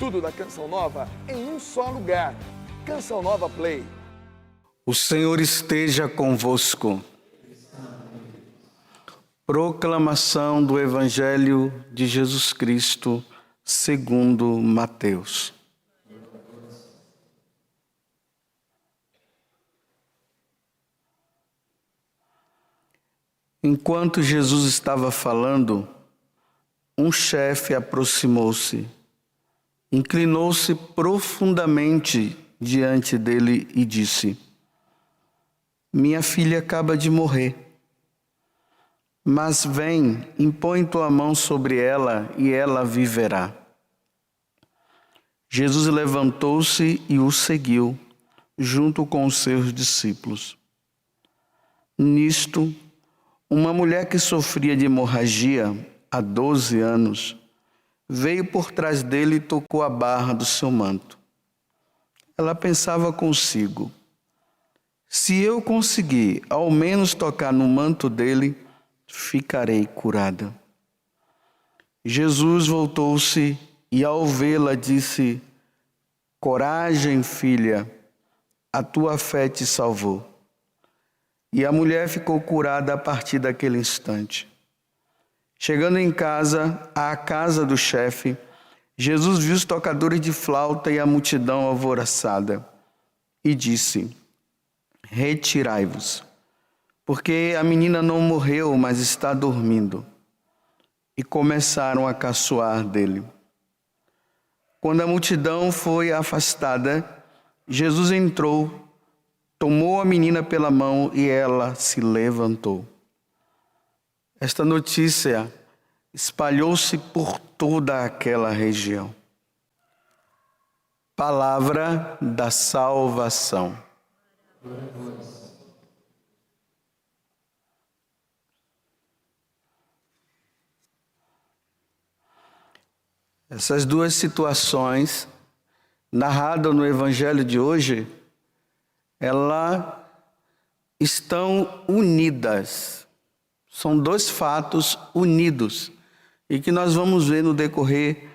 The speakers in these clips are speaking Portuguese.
Tudo da Canção Nova em um só lugar. Canção Nova Play. O Senhor esteja convosco. Proclamação do Evangelho de Jesus Cristo, segundo Mateus. Enquanto Jesus estava falando, um chefe aproximou-se, inclinou-se profundamente diante dele e disse: Minha filha acaba de morrer, mas vem, impõe tua mão sobre ela e ela viverá. Jesus levantou-se e o seguiu, junto com os seus discípulos. Nisto, uma mulher que sofria de hemorragia há 12 anos, veio por trás dele e tocou a barra do seu manto. Ela pensava consigo: se eu conseguir ao menos tocar no manto dele, ficarei curada. Jesus voltou-se e ao vê-la disse: Coragem, filha, a tua fé te salvou. E a mulher ficou curada a partir daquele instante. Chegando em casa, à casa do chefe, Jesus viu os tocadores de flauta e a multidão alvoroçada e disse: Retirai-vos, porque a menina não morreu, mas está dormindo. E começaram a caçoar dele. Quando a multidão foi afastada, Jesus entrou, tomou a menina pela mão e ela se levantou. Esta notícia espalhou-se por toda aquela região. Palavra da salvação. Essas duas situações, narradas no Evangelho de hoje, elas estão unidas. São dois fatos unidos e que nós vamos ver no decorrer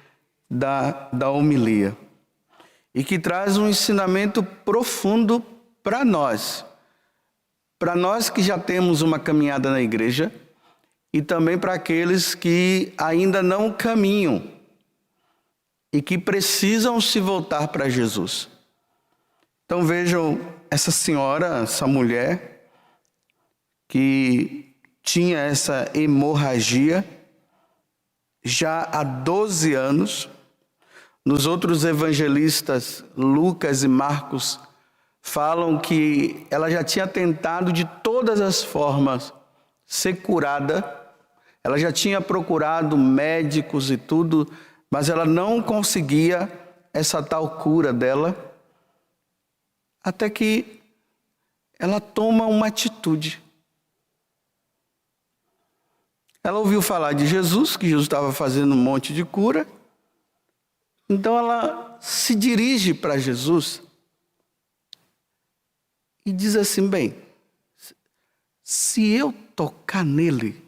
da homilia. E que traz um ensinamento profundo para nós que já temos uma caminhada na igreja e também para aqueles que ainda não caminham e que precisam se voltar para Jesus. Então vejam essa senhora, essa mulher que tinha essa hemorragia já há 12 anos. Nos outros evangelistas, Lucas e Marcos, falam que ela já tinha tentado de todas as formas ser curada. Ela já tinha procurado médicos e tudo, mas ela não conseguia essa tal cura dela. Até que ela toma uma atitude. Ela ouviu falar de Jesus, que Jesus estava fazendo um monte de cura. Então ela se dirige para Jesus e diz assim: bem, se eu tocar nele,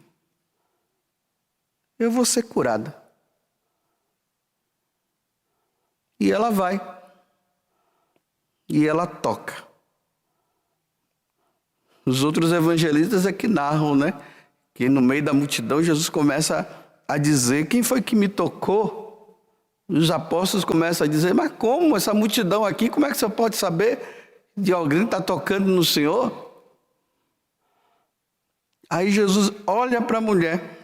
eu vou ser curada. E ela vai. E ela toca. Os outros evangelistas é que narram, né? Que no meio da multidão Jesus começa a dizer: quem foi que me tocou? Os apóstolos começam a dizer: mas como essa multidão aqui, como é que você pode saber de alguém que está tocando no Senhor? Aí Jesus olha para a mulher.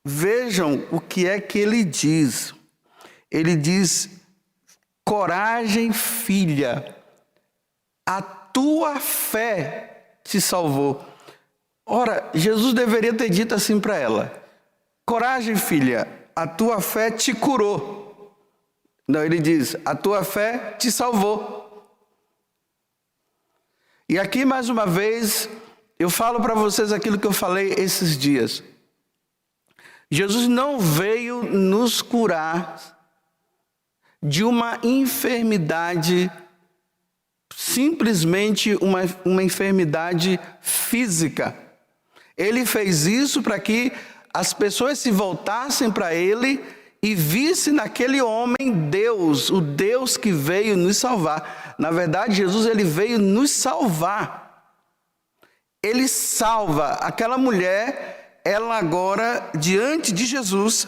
Vejam o que é que ele diz. Ele diz: coragem, filha, a tua fé te salvou. Ora, Jesus deveria ter dito assim para ela: coragem, filha, a tua fé te curou. Não, ele diz: a tua fé te salvou. E aqui mais uma vez eu falo para vocês aquilo que eu falei esses dias. Jesus não veio nos curar de uma enfermidade, simplesmente uma enfermidade física. Ele fez isso para que as pessoas se voltassem para Ele e visse naquele homem Deus, o Deus que veio nos salvar. Na verdade, Jesus ele veio nos salvar. Ele salva aquela mulher, ela agora, diante de Jesus,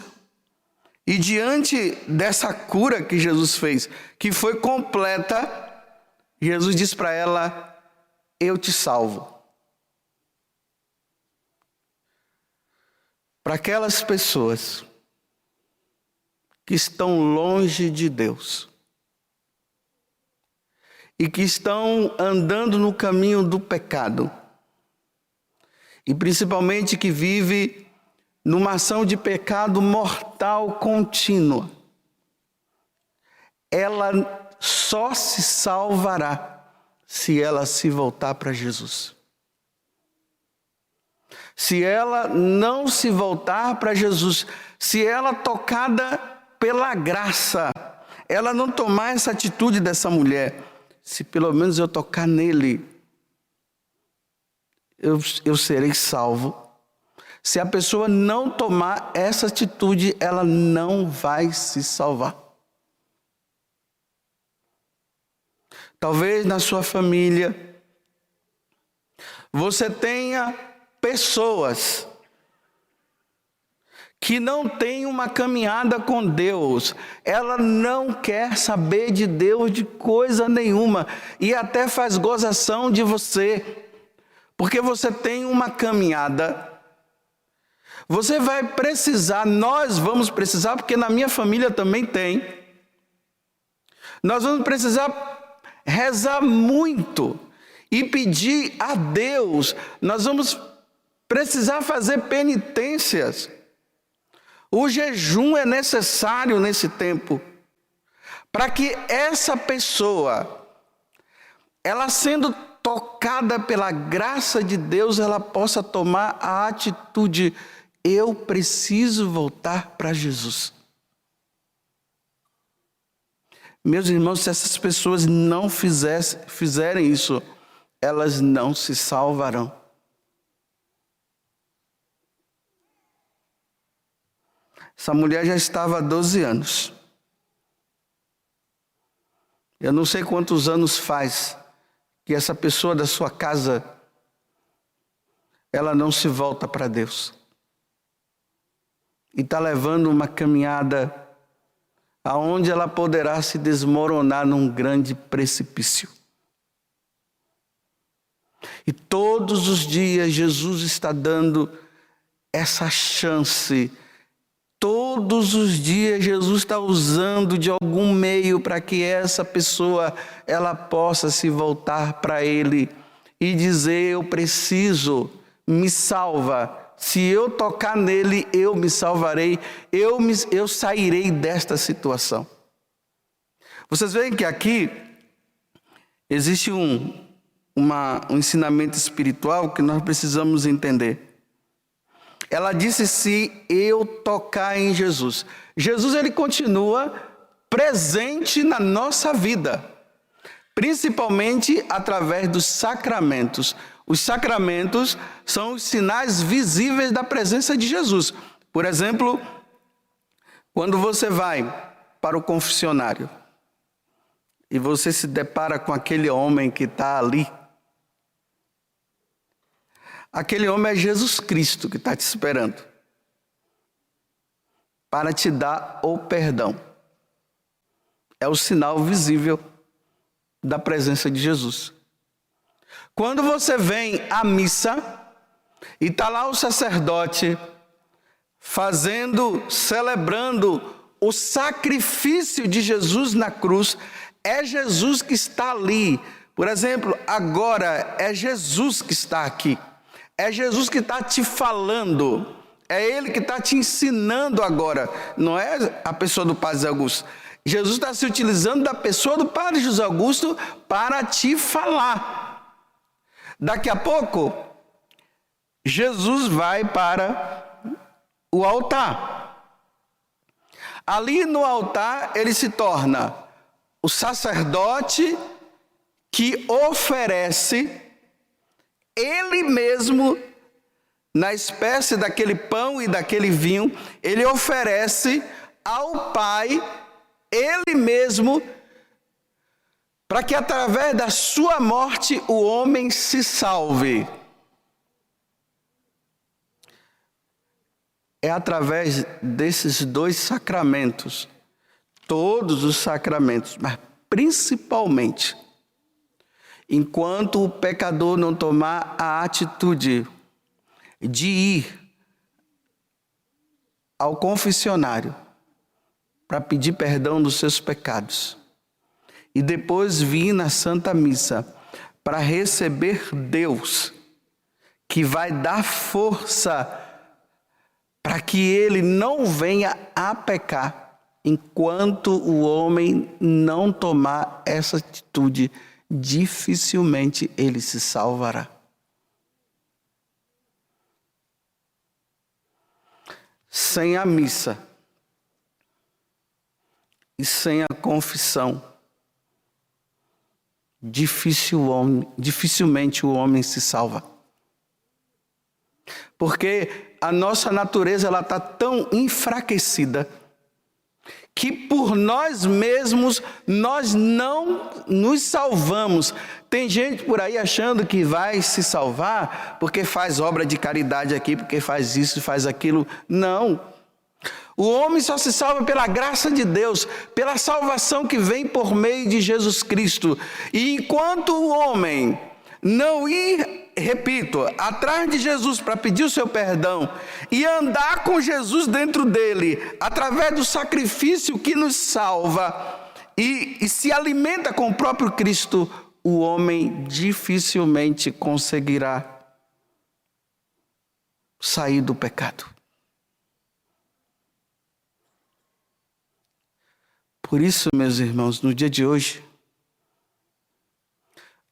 e diante dessa cura que Jesus fez, que foi completa, Jesus diz para ela: eu te salvo. Para aquelas pessoas que estão longe de Deus e que estão andando no caminho do pecado, e principalmente que vive numa ação de pecado mortal contínua, ela só se salvará se ela se voltar para Jesus. Se ela não se voltar para Jesus, se ela, tocada pela graça, ela não tomar essa atitude dessa mulher, se pelo menos eu tocar nele, eu serei salvo. Se a pessoa não tomar essa atitude, ela não vai se salvar. Talvez na sua família você tenha pessoas que não têm uma caminhada com Deus, ela não quer saber de Deus de coisa nenhuma, e até faz gozação de você, porque você tem uma caminhada. Você vai precisar, nós vamos precisar, porque na minha família também tem, nós vamos precisar rezar muito e pedir a Deus, nós vamos precisar fazer penitências. O jejum é necessário nesse tempo, para que essa pessoa, ela sendo tocada pela graça de Deus, ela possa tomar a atitude: eu preciso voltar para Jesus. Meus irmãos, se essas pessoas não fizerem isso, elas não se salvarão. Essa mulher já estava há 12 anos. Eu não sei quantos anos faz que essa pessoa da sua casa, ela não se volta para Deus. E está levando uma caminhada aonde ela poderá se desmoronar num grande precipício. E todos os dias Jesus está dando essa chance. Todos os dias Jesus está usando de algum meio para que essa pessoa ela possa se voltar para Ele e dizer: eu preciso, me salva. Se eu tocar nele, eu me salvarei, eu sairei desta situação. Vocês veem que aqui existe um ensinamento espiritual que nós precisamos entender. Ela disse: se eu tocar em Jesus. Jesus ele continua presente na nossa vida, principalmente através dos sacramentos. Os sacramentos são os sinais visíveis da presença de Jesus. Por exemplo, quando você vai para o confessionário e você se depara com aquele homem que está ali, aquele homem é Jesus Cristo que está te esperando para te dar o perdão. É o sinal visível da presença de Jesus. Quando você vem à missa e está lá o sacerdote celebrando o sacrifício de Jesus na cruz, é Jesus que está ali. Por exemplo, agora é Jesus que está aqui. É Jesus que está te falando. É Ele que está te ensinando agora. Não é a pessoa do Padre José Augusto. Jesus está se utilizando da pessoa do Padre José Augusto para te falar. Daqui a pouco, Jesus vai para o altar. Ali no altar, ele se torna o sacerdote que oferece ele mesmo, na espécie daquele pão e daquele vinho, ele oferece ao Pai, Ele mesmo, para que através da sua morte o homem se salve. É através desses dois sacramentos, todos os sacramentos, mas principalmente, enquanto o pecador não tomar a atitude de ir ao confessionário para pedir perdão dos seus pecados e depois vir na Santa Missa para receber Deus, que vai dar força para que ele não venha a pecar, enquanto o homem não tomar essa atitude, dificilmente ele se salvará. Sem a missa e sem a confissão, dificilmente o homem se salva. Porque a nossa natureza está tão enfraquecida que por nós mesmos nós não nos salvamos. Tem gente por aí achando que vai se salvar porque faz obra de caridade aqui, porque faz isso, faz aquilo. Não. O homem só se salva pela graça de Deus, pela salvação que vem por meio de Jesus Cristo. E enquanto o homem não ir, repito, atrás de Jesus para pedir o seu perdão e andar com Jesus dentro dele, através do sacrifício que nos salva e se alimenta com o próprio Cristo, o homem dificilmente conseguirá sair do pecado. Por isso, meus irmãos, no dia de hoje,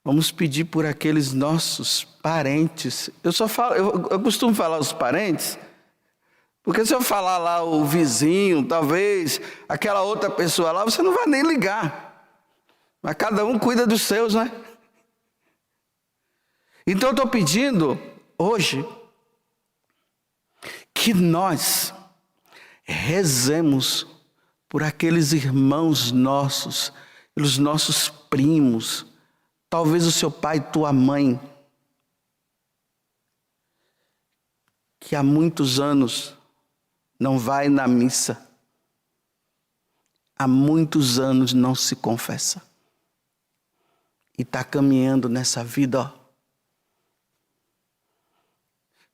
vamos pedir por aqueles nossos parentes. Eu costumo falar os parentes, porque se eu falar lá o vizinho, talvez aquela outra pessoa lá, você não vai nem ligar. Mas cada um cuida dos seus, né? Então eu estou pedindo hoje que nós rezemos por aqueles irmãos nossos, pelos nossos primos, talvez o seu pai, tua mãe, que há muitos anos não vai na missa, há muitos anos não se confessa, e está caminhando nessa vida, ó.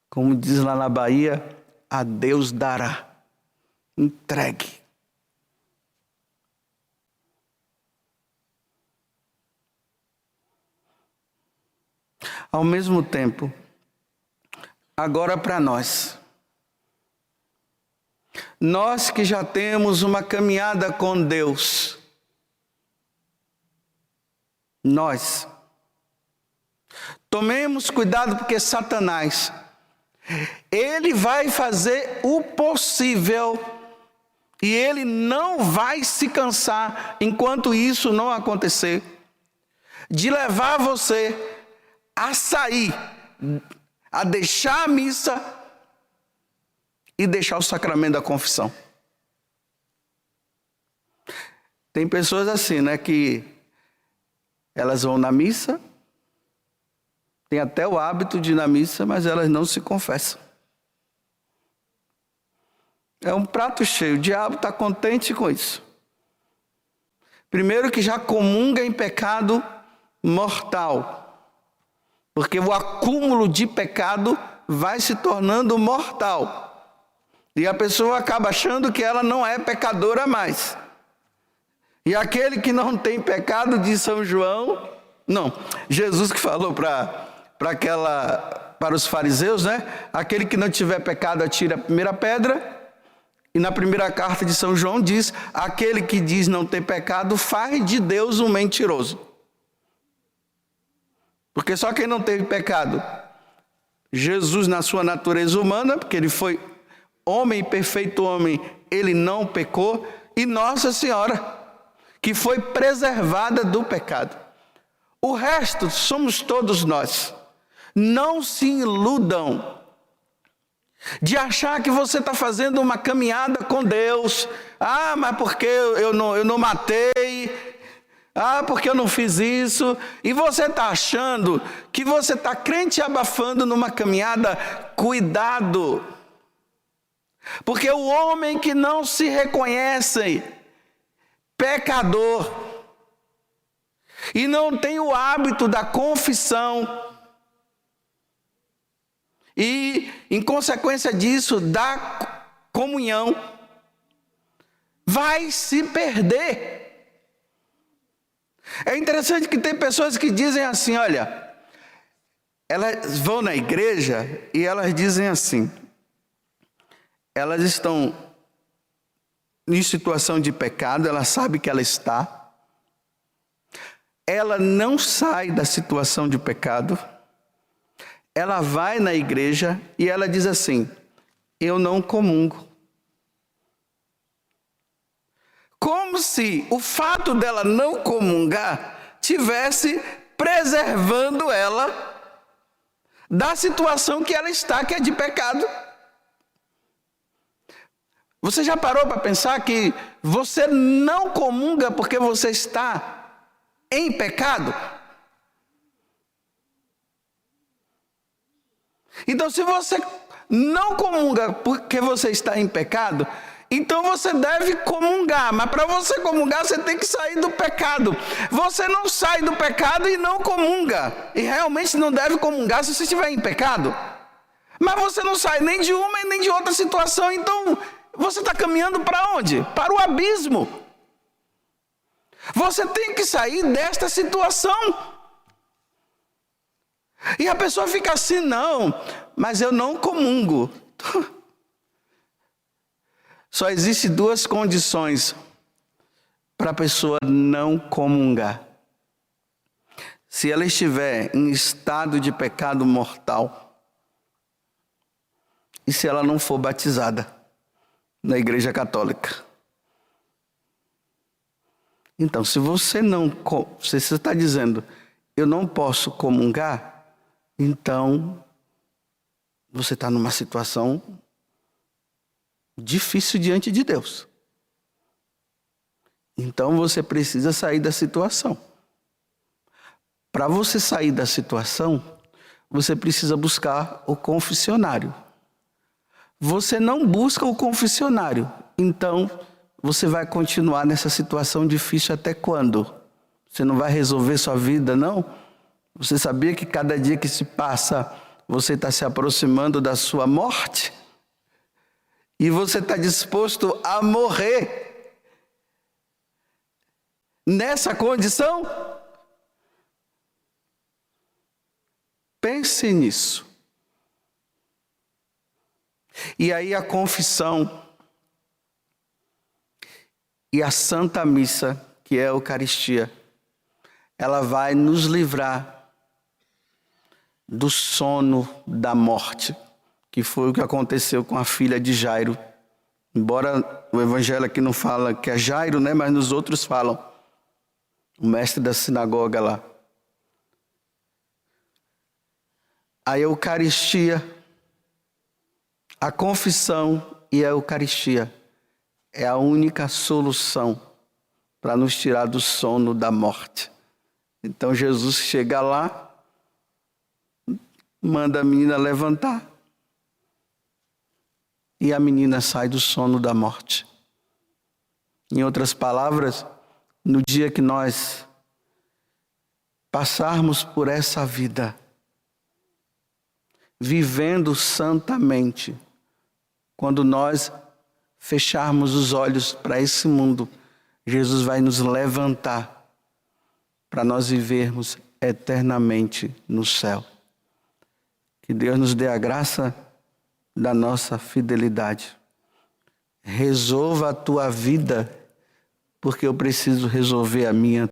Como diz lá na Bahia, a Deus dará, entregue. Ao mesmo tempo, agora para nós que já temos uma caminhada com Deus, nós tomemos cuidado, porque Satanás, ele vai fazer o possível e ele não vai se cansar enquanto isso não acontecer, de levar você a sair, a deixar a missa e deixar o sacramento da confissão. Tem pessoas assim, né, que elas vão na missa, tem até o hábito de ir na missa, mas elas não se confessam. É um prato cheio, o diabo está contente com isso. Primeiro que já comunga em pecado mortal, porque o acúmulo de pecado vai se tornando mortal. E a pessoa acaba achando que ela não é pecadora mais. E aquele que não tem pecado, diz São João, não, Jesus que falou para os fariseus, né? Aquele que não tiver pecado, atira a primeira pedra. E na primeira carta de São João diz, aquele que diz não ter pecado, faz de Deus um mentiroso. Porque só quem não teve pecado, Jesus na sua natureza humana, porque ele foi homem, perfeito homem, ele não pecou, e Nossa Senhora, que foi preservada do pecado. O resto somos todos nós. Não se iludam de achar que você está fazendo uma caminhada com Deus. Ah, mas porque eu não matei? Ah, porque eu não fiz isso? E você está achando que você está crente abafando numa caminhada? Cuidado! Porque o homem que não se reconhece pecador e não tem o hábito da confissão, e, em consequência disso, da comunhão, vai se perder. É interessante que tem pessoas que dizem assim, olha, elas vão na igreja e elas dizem assim, elas estão em situação de pecado, ela sabe que ela está, ela não sai da situação de pecado, ela vai na igreja e ela diz assim, eu não comungo. Como se o fato dela não comungar tivesse preservando ela da situação que ela está, que é de pecado. Você já parou para pensar que você não comunga porque você está em pecado? Então, se você não comunga porque você está em pecado, então você deve comungar. Mas para você comungar, você tem que sair do pecado. Você não sai do pecado e não comunga. E realmente não deve comungar se você estiver em pecado. Mas você não sai nem de uma e nem de outra situação. Então, você está caminhando para onde? Para o abismo. Você tem que sair desta situação. E a pessoa fica assim, não, mas eu não comungo. Só existem duas condições para a pessoa não comungar. Se ela estiver em estado de pecado mortal e se ela não for batizada na Igreja Católica. Então, se você está dizendo, eu não posso comungar, então você está numa situação difícil diante de Deus. Então você precisa sair da situação. Para você sair da situação, você precisa buscar o confessionário. Você não busca o confessionário, então você vai continuar nessa situação difícil até quando? Você não vai resolver sua vida, não? Você sabia que cada dia que se passa, você está se aproximando da sua morte? E você está disposto a morrer nessa condição? Pense nisso. E aí a confissão e a Santa Missa, que é a Eucaristia, ela vai nos livrar do sono da morte, que foi o que aconteceu com a filha de Jairo. Embora o evangelho aqui não fala que é Jairo, né? Mas nos outros falam. O mestre da sinagoga lá. A Eucaristia, a confissão e a Eucaristia é a única solução para nos tirar do sono da morte. Então Jesus chega lá, manda a menina levantar. E a menina sai do sono da morte. Em outras palavras, no dia que nós passarmos por essa vida, vivendo santamente, quando nós fecharmos os olhos para esse mundo, Jesus vai nos levantar para nós vivermos eternamente no céu. Que Deus nos dê a graça da nossa fidelidade. Resolva a tua vida, porque eu preciso resolver a minha.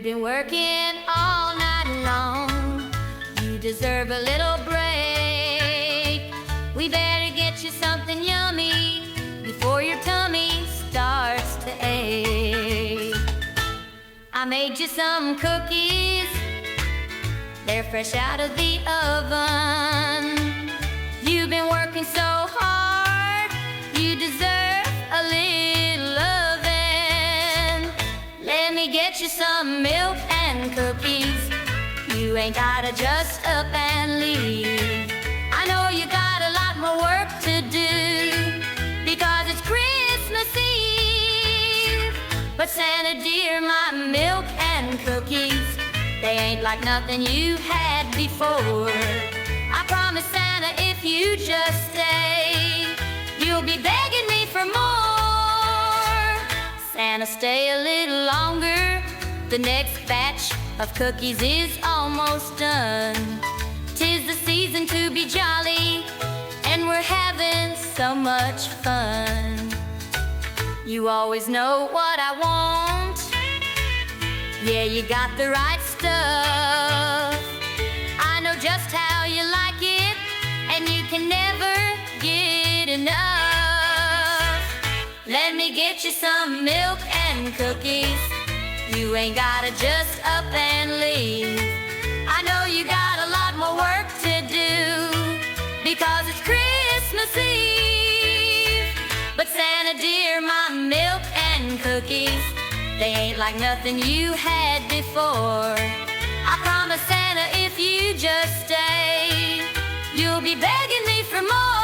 You've been working all night long. You deserve a little break. We better get you something yummy before your tummy starts to ache. I made you some cookies. They're fresh out of the oven. You've been working so hard. You deserve a little loving. Let me get you some milk and cookies. You ain't gotta just up and leave. I know you got a lot more work to do, because it's Christmas Eve. But Santa dear, my milk and cookies, they ain't like nothing you had before. I promise Santa, if you just stay, you'll be begging me for more. Santa, stay a little longer. The next batch of cookies is almost done. 'Tis the season to be jolly, and we're having so much fun. You always know what I want. Yeah, you got the right stuff. I know just how you like it, and you can never get enough. Let me get you some milk and cookies. You ain't gotta just up and leave. I know you got a lot more work to do, because it's Christmas Eve. But Santa dear, my milk and cookies, they ain't like nothing you had before. I promise Santa, if you just stay, you'll be begging me for more.